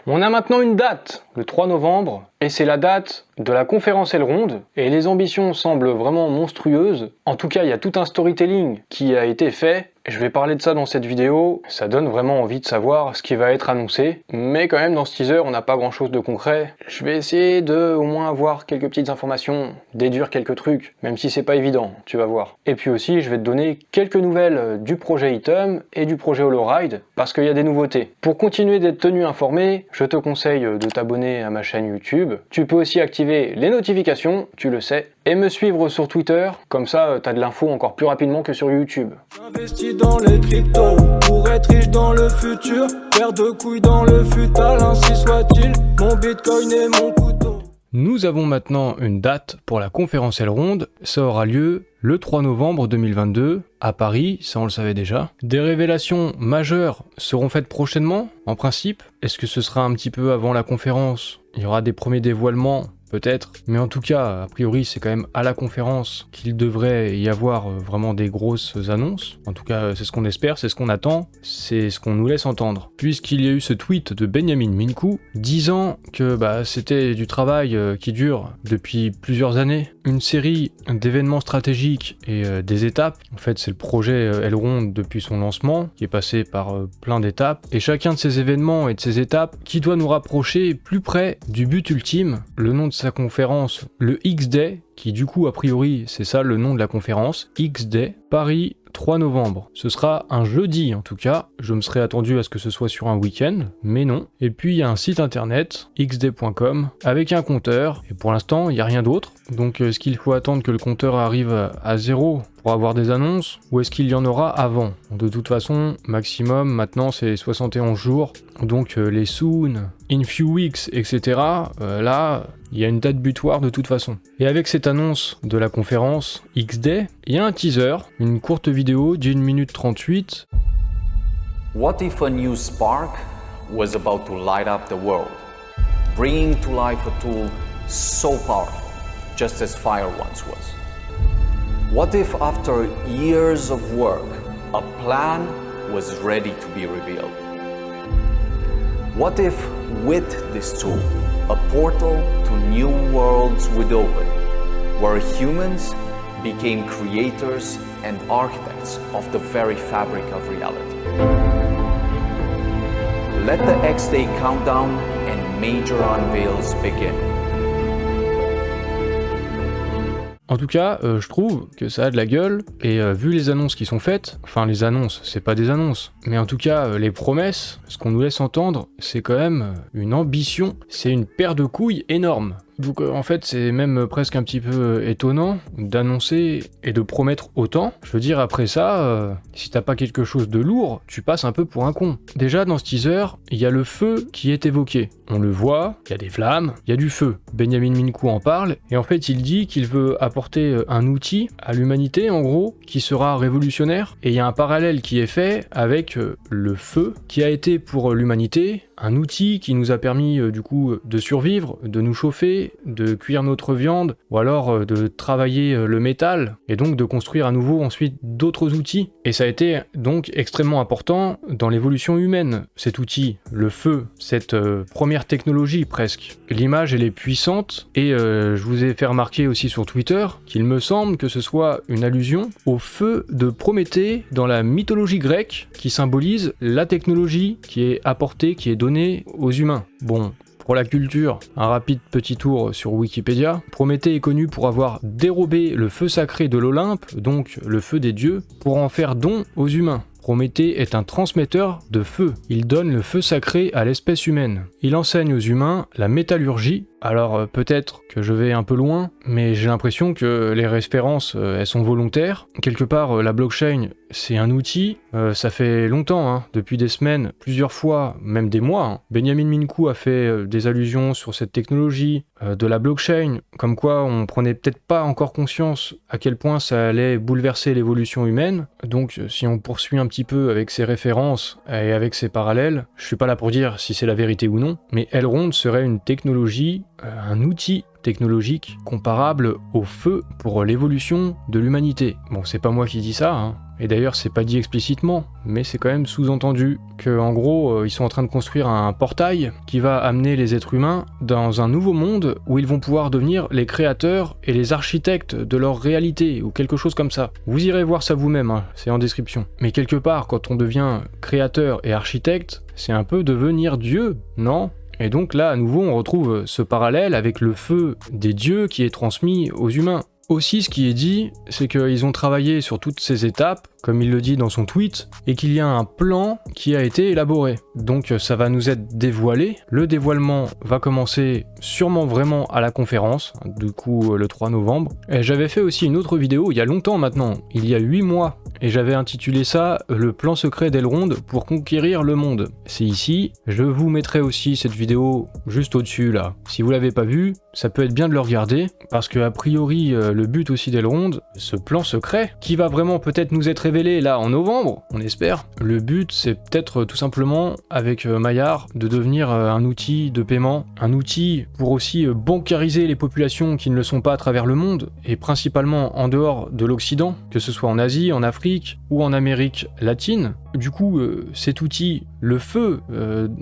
On a maintenant une date, le 3 novembre, et c'est la date de la conférence Elrond, et les ambitions semblent vraiment monstrueuses. En tout cas, il y a tout un storytelling qui a été fait. Je vais parler de ça dans cette vidéo, ça donne vraiment envie de savoir ce qui va être annoncé, mais quand même dans ce teaser on n'a pas grand chose de concret. Je vais essayer de au moins avoir quelques petites informations, déduire quelques trucs, même si c'est pas évident, tu vas voir. Et puis aussi je vais te donner quelques nouvelles du projet Item et du projet Holoride, parce qu'il y a des nouveautés. Pour continuer d'être tenu informé, je te conseille de t'abonner à ma chaîne YouTube. Tu peux aussi activer les notifications, tu le sais, et me suivre sur Twitter, comme ça t'as de l'info encore plus rapidement que sur YouTube. J'investis dans les cryptos, pour être riche dans le futur, paire de couilles dans le futal, ainsi soit-il, mon bitcoin et mon couteau. Nous avons maintenant une date pour la conférence Elrond, ça aura lieu le 3 novembre 2022, à Paris, ça on le savait déjà. Des révélations majeures seront faites prochainement, en principe. Est-ce que ce sera un petit peu avant la conférence ? Il y aura des premiers dévoilements, peut-être, mais en tout cas, a priori, c'est quand même à la conférence qu'il devrait y avoir vraiment des grosses annonces. En tout cas, c'est ce qu'on espère, c'est ce qu'on attend, c'est ce qu'on nous laisse entendre. Puisqu'il y a eu ce tweet de Benjamin Minkou disant que c'était du travail qui dure depuis plusieurs années, une série d'événements stratégiques et des étapes. En fait, c'est le projet Elrond depuis son lancement, qui est passé par plein d'étapes, et chacun de ces événements et de ces étapes qui doit nous rapprocher plus près du but ultime. Le nom de sa conférence, le X-Day, qui du coup a priori c'est ça le nom de la conférence, X-Day, Paris 3 novembre. Ce sera un jeudi en tout cas, je me serais attendu à ce que ce soit sur un week-end, mais non. Et puis il y a un site internet, xday.com, avec un compteur, et pour l'instant il n'y a rien d'autre. Donc est-ce qu'il faut attendre que le compteur arrive à 0 pour avoir des annonces, ou est-ce qu'il y en aura avant ? De toute façon, maximum maintenant c'est 71 jours, donc les soon, in few weeks, etc. Là, il y a une date butoir de toute façon. Et avec cette annonce de la conférence X-Day, il y a un teaser, une courte vidéo d'1 minute 38. What if a new spark was about to light up the world, bringing to life a tool so powerful, just as fire once was? What if after years of work, a plan was ready to be revealed? What if with this tool, a portal to new worlds would open, where humans became creators and architects of the very fabric of reality? Let the X-Day countdown and major unveils begin. En tout cas, je trouve que ça a de la gueule, et vu les annonces qui sont faites, enfin les annonces, c'est pas des annonces, mais en tout cas les promesses, ce qu'on nous laisse entendre, c'est quand même une ambition, c'est une paire de couilles énorme. Donc en fait c'est même presque un petit peu étonnant d'annoncer et de promettre autant. Je veux dire après ça, si t'as pas quelque chose de lourd, tu passes un peu pour un con. Déjà dans ce teaser, il y a le feu qui est évoqué. On le voit, il y a des flammes, il y a du feu. Benjamin Minkou en parle, et en fait il dit qu'il veut apporter un outil à l'humanité en gros, qui sera révolutionnaire. Et il y a un parallèle qui est fait avec le feu, qui a été pour l'humanité un outil qui nous a permis du coup de survivre, de nous chauffer, de cuire notre viande, ou alors de travailler le métal, et donc de construire à nouveau ensuite d'autres outils. Et ça a été donc extrêmement important dans l'évolution humaine, cet outil, le feu, cette première technologie presque. L'image elle est puissante, et je vous ai fait remarquer aussi sur Twitter qu'il me semble que ce soit une allusion au feu de Prométhée dans la mythologie grecque, qui symbolise la technologie qui est apportée, qui est donnée aux humains. Bon, pour la culture, un rapide petit tour sur Wikipédia. Prométhée est connu pour avoir dérobé le feu sacré de l'Olympe, donc le feu des dieux, pour en faire don aux humains. Prométhée est un transmetteur de feu. Il donne le feu sacré à l'espèce humaine. Il enseigne aux humains la métallurgie. Alors peut-être que je vais un peu loin, mais j'ai l'impression que les références, elles sont volontaires. Quelque part, la blockchain, c'est un outil. Ça fait longtemps, depuis des semaines, plusieurs fois, même des mois. Benjamin Minkou a fait des allusions sur cette technologie de la blockchain, comme quoi on prenait peut-être pas encore conscience à quel point ça allait bouleverser l'évolution humaine. Donc si on poursuit un petit peu avec ces références et avec ces parallèles, je suis pas là pour dire si c'est la vérité ou non, mais Elrond serait une technologie, un outil technologique comparable au feu pour l'évolution de l'humanité. Bon, c'est pas moi qui dis ça, Et d'ailleurs, c'est pas dit explicitement, mais c'est quand même sous-entendu que, en gros, ils sont en train de construire un portail qui va amener les êtres humains dans un nouveau monde où ils vont pouvoir devenir les créateurs et les architectes de leur réalité, ou quelque chose comme ça. Vous irez voir ça vous-même, hein, c'est en description. Mais quelque part, quand on devient créateur et architecte, c'est un peu devenir Dieu, non ? Et donc là, à nouveau, on retrouve ce parallèle avec le feu des dieux qui est transmis aux humains. Aussi, ce qui est dit, c'est qu'ils ont travaillé sur toutes ces étapes, comme il le dit dans son tweet, et qu'il y a un plan qui a été élaboré. Donc ça va nous être dévoilé. Le dévoilement va commencer sûrement vraiment à la conférence, du coup le 3 novembre. Et j'avais fait aussi une autre vidéo il y a longtemps maintenant, il y a 8 mois, et j'avais intitulé ça « Le plan secret d'Elrond pour conquérir le monde ». C'est ici, je vous mettrai aussi cette vidéo juste au-dessus là. Si vous l'avez pas vue, ça peut être bien de le regarder, parce que a priori le but aussi d'Elrond, ce plan secret, qui va vraiment peut-être nous être révélé là en novembre, on espère, le but c'est peut-être tout simplement avec Maillard de devenir un outil de paiement, un outil pour aussi bancariser les populations qui ne le sont pas à travers le monde, et principalement en dehors de l'Occident, que ce soit en Asie, en Afrique ou en Amérique latine. Du coup, cet outil, le feu,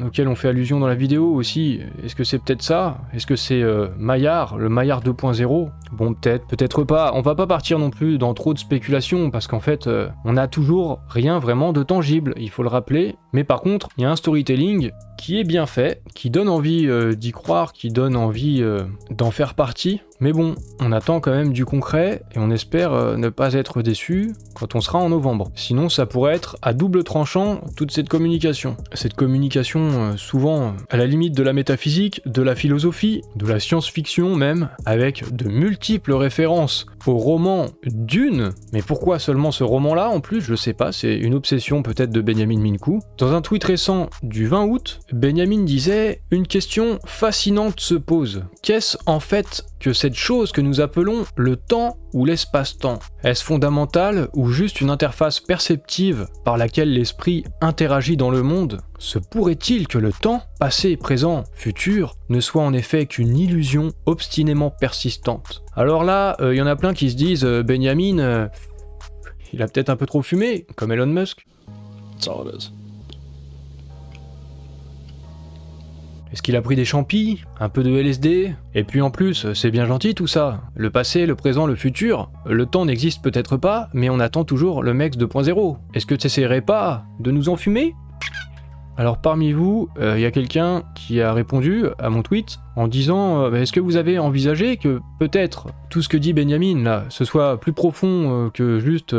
auquel on fait allusion dans la vidéo aussi, est-ce que c'est peut-être ça ? Est-ce que c'est Maillard, le Maillard 2.0 ? Bon, peut-être pas. On va pas partir non plus dans trop de spéculations, parce qu'en fait, on n'a toujours rien vraiment de tangible, il faut le rappeler. Mais par contre, il y a un storytelling qui est bien fait, qui donne envie d'y croire, qui donne envie d'en faire partie. Mais bon, on attend quand même du concret, et on espère ne pas être déçus quand on sera en novembre. Sinon, ça pourrait être à double tranchant toute cette communication. Cette communication, souvent à la limite de la métaphysique, de la philosophie, de la science-fiction même, avec de multiples références au roman Dune. Mais pourquoi seulement ce roman-là en plus ? Je sais pas, c'est une obsession peut-être de Benjamin Minkou. Dans un tweet récent du 20 août, Benjamin disait « Une question fascinante se pose. Qu'est-ce en fait que cette chose que nous appelons le temps ou l'espace-temps ? Est-ce fondamental ou juste une interface perceptive par laquelle l'esprit interagit dans le monde ? Se pourrait-il que le temps, passé, présent, futur, ne soit en effet qu'une illusion obstinément persistante ? » Alors là, il y en a plein qui se disent Benjamin, il a peut-être un peu trop fumé, comme Elon Musk. That's all it is. Est-ce qu'il a pris des champis, un peu de LSD ? Et puis en plus, c'est bien gentil tout ça. Le passé, le présent, le futur. Le temps n'existe peut-être pas, mais on attend toujours le Mex 2.0. Est-ce que tu essaierais pas de nous enfumer ? Alors parmi vous, il y a quelqu'un qui a répondu à mon tweet en disant est-ce que vous avez envisagé que peut-être tout ce que dit Benjamin là, ce soit plus profond que juste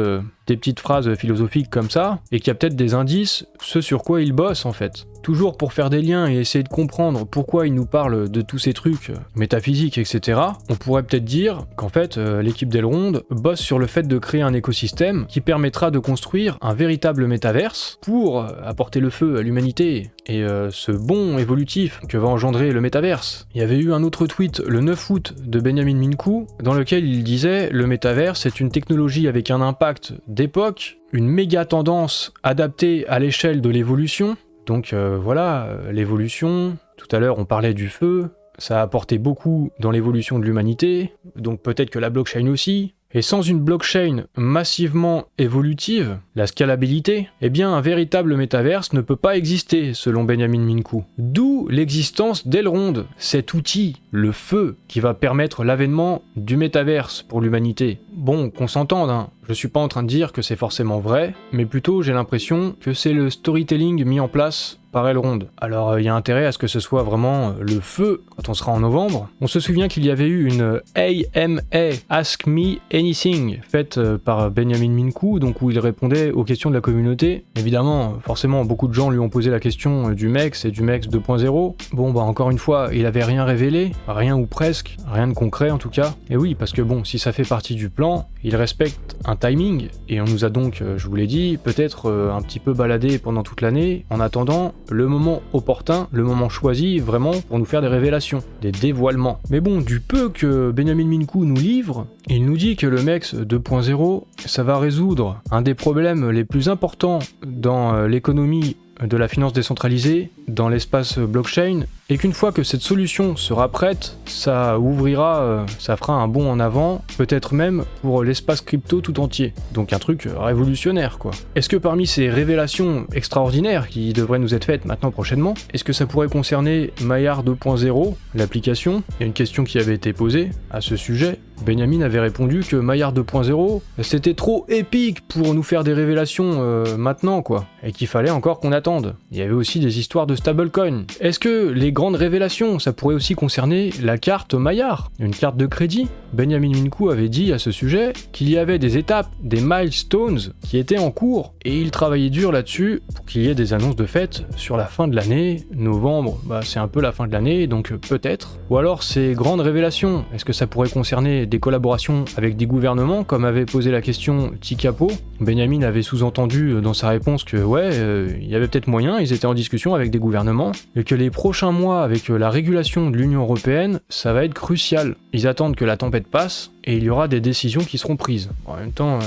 des petites phrases philosophiques comme ça, et qu'il y a peut-être des indices, ce sur quoi il bosse en fait. Toujours pour faire des liens et essayer de comprendre pourquoi il nous parle de tous ces trucs métaphysiques, etc., on pourrait peut-être dire qu'en fait, l'équipe d'Elrond bosse sur le fait de créer un écosystème qui permettra de construire un véritable métaverse pour apporter le feu à l'humanité et ce bond évolutif que va engendrer le métaverse. Il y avait eu un autre tweet le 9 août de Benjamin Minkou dans lequel il disait « Le métaverse est une technologie avec un impact d'époque, une méga tendance adaptée à l'échelle de l'évolution. » Donc voilà, l'évolution, tout à l'heure on parlait du feu, ça a apporté beaucoup dans l'évolution de l'humanité, donc peut-être que la blockchain aussi. Et sans une blockchain massivement évolutive, la scalabilité, eh bien un véritable métaverse ne peut pas exister selon Benjamin Minkou. D'où l'existence d'Elrond, cet outil, le feu, qui va permettre l'avènement du métaverse pour l'humanité. Bon, qu'on s'entende, hein. Je suis pas en train de dire que c'est forcément vrai, mais plutôt j'ai l'impression que c'est le storytelling mis en place par Elrond. Alors il y a intérêt à ce que ce soit vraiment le feu quand on sera en novembre. On se souvient qu'il y avait eu une AMA, Ask Me Anything, faite par Benjamin Minkou, donc où il répondait aux questions de la communauté. Évidemment, forcément, beaucoup de gens lui ont posé la question du Mex et du Mex 2.0. Bon bah encore une fois, il avait rien révélé, rien ou presque, rien de concret en tout cas. Et oui, parce que bon, si ça fait partie du plan, il respecte un timing, et on nous a donc, je vous l'ai dit, peut-être un petit peu baladé pendant toute l'année, en attendant le moment opportun, le moment choisi vraiment pour nous faire des révélations, des dévoilements. Mais bon, du peu que Benjamin Minkou nous livre, il nous dit que le Mex 2.0, ça va résoudre un des problèmes les plus importants dans l'économie de la finance décentralisée, dans l'espace blockchain, et qu'une fois que cette solution sera prête, ça fera un bond en avant, peut-être même pour l'espace crypto tout entier. Donc un truc révolutionnaire quoi. Est-ce que parmi ces révélations extraordinaires qui devraient nous être faites maintenant prochainement, est-ce que ça pourrait concerner Maillard 2.0, l'application? Il y a une question qui avait été posée à ce sujet. Benjamin avait répondu que Maillard 2.0 c'était trop épique pour nous faire des révélations maintenant quoi, et qu'il fallait encore qu'on attende. Il y avait aussi des histoires de stablecoin. Est-ce que les grandes révélations ça pourrait aussi concerner la carte Maillard, une carte de crédit? Benjamin Minkou avait dit à ce sujet qu'il y avait des étapes, des milestones qui étaient en cours, et il travaillait dur là-dessus pour qu'il y ait des annonces de fait sur la fin de l'année. Novembre, c'est un peu la fin de l'année, donc peut-être. Ou alors ces grandes révélations, est-ce que ça pourrait concerner des collaborations avec des gouvernements, comme avait posé la question Tikapo? Benjamin avait sous-entendu dans sa réponse que il y avait peut-être moyen, ils étaient en discussion avec des gouvernements, et que les prochains mois avec la régulation de l'Union Européenne, ça va être crucial. Ils attendent que la tempête passe, et il y aura des décisions qui seront prises. En même temps,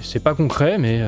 c'est pas concret, mais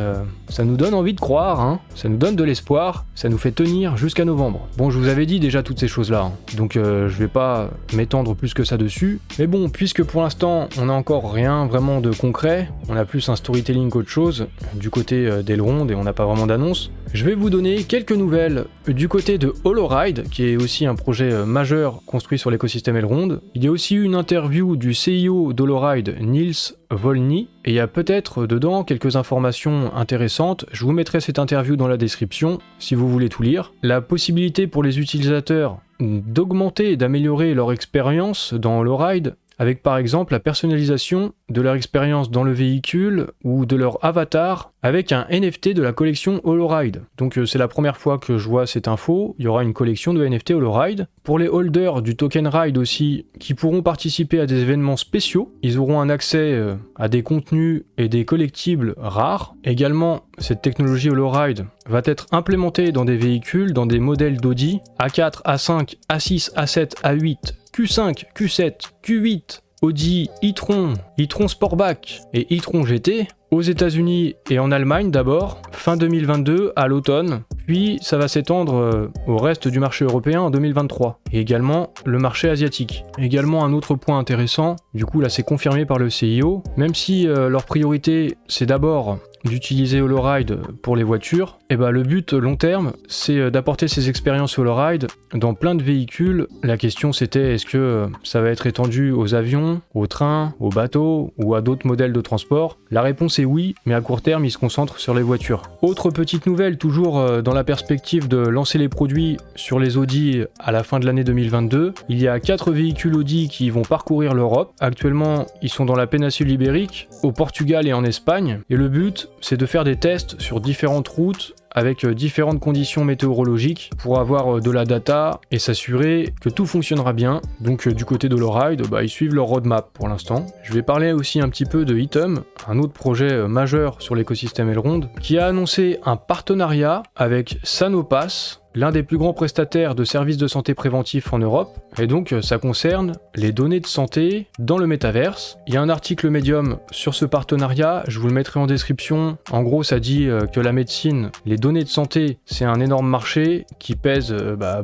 ça nous donne envie de croire, hein. Ça nous donne de l'espoir, ça nous fait tenir jusqu'à novembre. Bon, je vous avais dit déjà toutes ces choses-là, hein. Donc je vais pas m'étendre plus que ça dessus. Mais bon, puisque pour l'instant, on n'a encore rien vraiment de concret, on a plus un storytelling qu'autre chose, du côté d'Elrond, et on n'a pas vraiment d'annonce, je vais vous donner quelques nouvelles du côté de Holoride, qui est aussi un projet majeur construit sur l'écosystème Elrond. Il y a aussi eu une interview du CEO d'Holoride, Niels Volny, et il y a peut-être dedans quelques informations intéressantes. Je vous mettrai cette interview dans la description si vous voulez tout lire. La possibilité pour les utilisateurs d'augmenter et d'améliorer leur expérience dans Holoride, avec par exemple la personnalisation de leur expérience dans le véhicule ou de leur avatar avec un NFT de la collection Holoride. Donc c'est la première fois que je vois cette info, il y aura une collection de NFT Holoride. Pour les holders du token Ride aussi, qui pourront participer à des événements spéciaux, ils auront un accès à des contenus et des collectibles rares. Également, cette technologie Holoride va être implémentée dans des véhicules, dans des modèles d'Audi A4, A5, A6, A7, A8, Q5, Q7, Q8, Audi e-tron, e-tron Sportback et e-tron GT, aux États-Unis et en Allemagne d'abord, fin 2022 à l'automne, puis ça va s'étendre au reste du marché européen en 2023, et également le marché asiatique. Également un autre point intéressant, du coup là c'est confirmé par le CIO, même si leur priorité c'est d'abord d'utiliser Holoride pour les voitures, et le but long terme c'est d'apporter ces expériences Holoride dans plein de véhicules. La question c'était est-ce que ça va être étendu aux avions, aux trains, aux bateaux ou à d'autres modèles de transport? La réponse est oui, mais à court terme ils se concentrent sur les voitures. Autre petite nouvelle, toujours dans la perspective de lancer les produits sur les Audi à la fin de l'année 2022, il y a 4 véhicules Audi qui vont parcourir l'Europe. Actuellement ils sont dans la péninsule ibérique, au Portugal et en Espagne, et le but c'est de faire des tests sur différentes routes avec différentes conditions météorologiques pour avoir de la data et s'assurer que tout fonctionnera bien. Donc du côté de Holoride, ils suivent leur roadmap pour l'instant. Je vais parler aussi un petit peu de Item, un autre projet majeur sur l'écosystème Elrond, qui a annoncé un partenariat avec Sanopass, l'un des plus grands prestataires de services de santé préventifs en Europe, et donc ça concerne les données de santé dans le métaverse. Il y a un article Medium sur ce partenariat, je vous le mettrai en description. En gros ça dit que la médecine, les données de santé, c'est un énorme marché qui pèse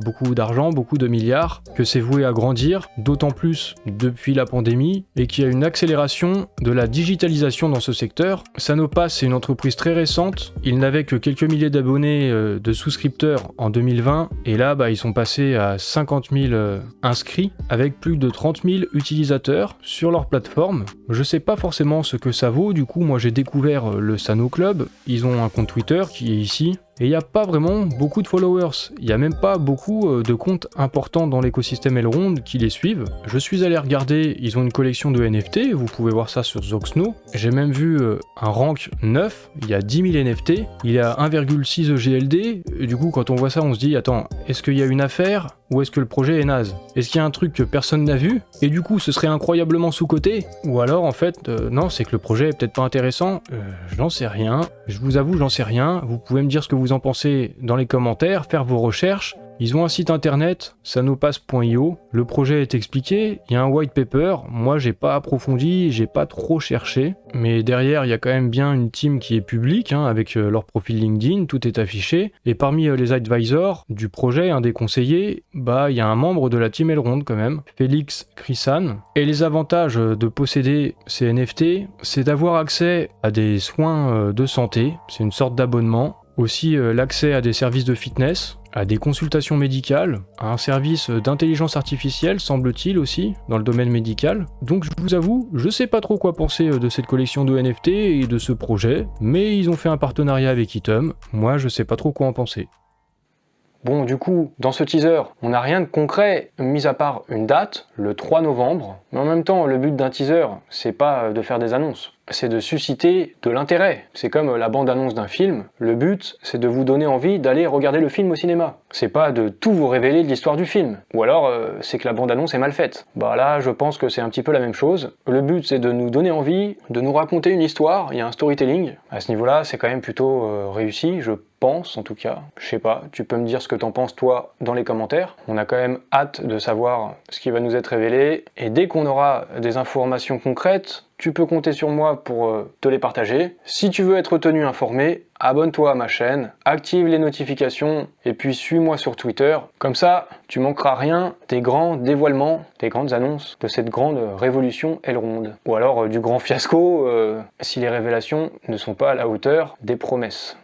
beaucoup d'argent, beaucoup de milliards, que c'est voué à grandir, d'autant plus depuis la pandémie, et qu'il y a une accélération de la digitalisation dans ce secteur. Sanopass c'est une entreprise très récente, il n'avait que quelques milliers d'abonnés de souscripteurs en 2020, et là ils sont passés à 50 000 inscrits avec plus de 30 000 utilisateurs sur leur plateforme. Je sais pas forcément ce que ça vaut, du coup moi j'ai découvert le Sano Club, ils ont un compte Twitter qui est ici, et il n'y a pas vraiment beaucoup de followers, il n'y a même pas beaucoup de comptes importants dans l'écosystème Elrond qui les suivent. Je suis allé regarder, ils ont une collection de NFT, vous pouvez voir ça sur Zoxno. J'ai même vu un rank 9, il y a 10 000 NFT, il y a 1,6 EGLD, et du coup quand on voit ça on se dit attends, est-ce qu'il y a une affaire ou est-ce que le projet est naze? Est-ce qu'il y a un truc que personne n'a vu et du coup ce serait incroyablement sous-coté? Ou alors en fait non, c'est que le projet est peut-être pas intéressant, j'en sais rien, je vous avoue j'en sais rien, vous pouvez me dire ce que vous en pensez dans les commentaires, faire vos recherches. Ils ont un site internet, sanopass.io, le projet est expliqué, il y a un white paper, moi j'ai pas approfondi, j'ai pas trop cherché, mais derrière il y a quand même bien une team qui est publique, avec leur profil LinkedIn, tout est affiché, et parmi les advisors du projet, un des conseillers, il y a un membre de la team Elrond quand même, Félix Crisan, et les avantages de posséder ces NFT, c'est d'avoir accès à des soins de santé, c'est une sorte d'abonnement, aussi l'accès à des services de fitness, à des consultations médicales, à un service d'intelligence artificielle, semble-t-il aussi, dans le domaine médical. Donc je vous avoue, je sais pas trop quoi penser de cette collection de NFT et de ce projet, mais ils ont fait un partenariat avec Item, moi je sais pas trop quoi en penser. Bon, du coup, dans ce teaser, on n'a rien de concret, mis à part une date, le 3 novembre, mais en même temps, le but d'un teaser, c'est pas de faire des annonces. C'est de susciter de l'intérêt. C'est comme la bande-annonce d'un film. Le but, c'est de vous donner envie d'aller regarder le film au cinéma. C'est pas de tout vous révéler de l'histoire du film. Ou alors, c'est que la bande-annonce est mal faite. Là, je pense que c'est un petit peu la même chose. Le but, c'est de nous donner envie, de nous raconter une histoire. Il y a un storytelling. À ce niveau-là, c'est quand même plutôt réussi, je pense en tout cas. Je sais pas, tu peux me dire ce que t'en penses toi dans les commentaires. On a quand même hâte de savoir ce qui va nous être révélé. Et dès qu'on aura des informations concrètes, tu peux compter sur moi pour te les partager. Si tu veux être tenu informé, abonne-toi à ma chaîne, active les notifications et puis suis-moi sur Twitter. Comme ça, tu manqueras rien des grands dévoilements, des grandes annonces de cette grande révolution Elrond. Ou alors du grand fiasco si les révélations ne sont pas à la hauteur des promesses.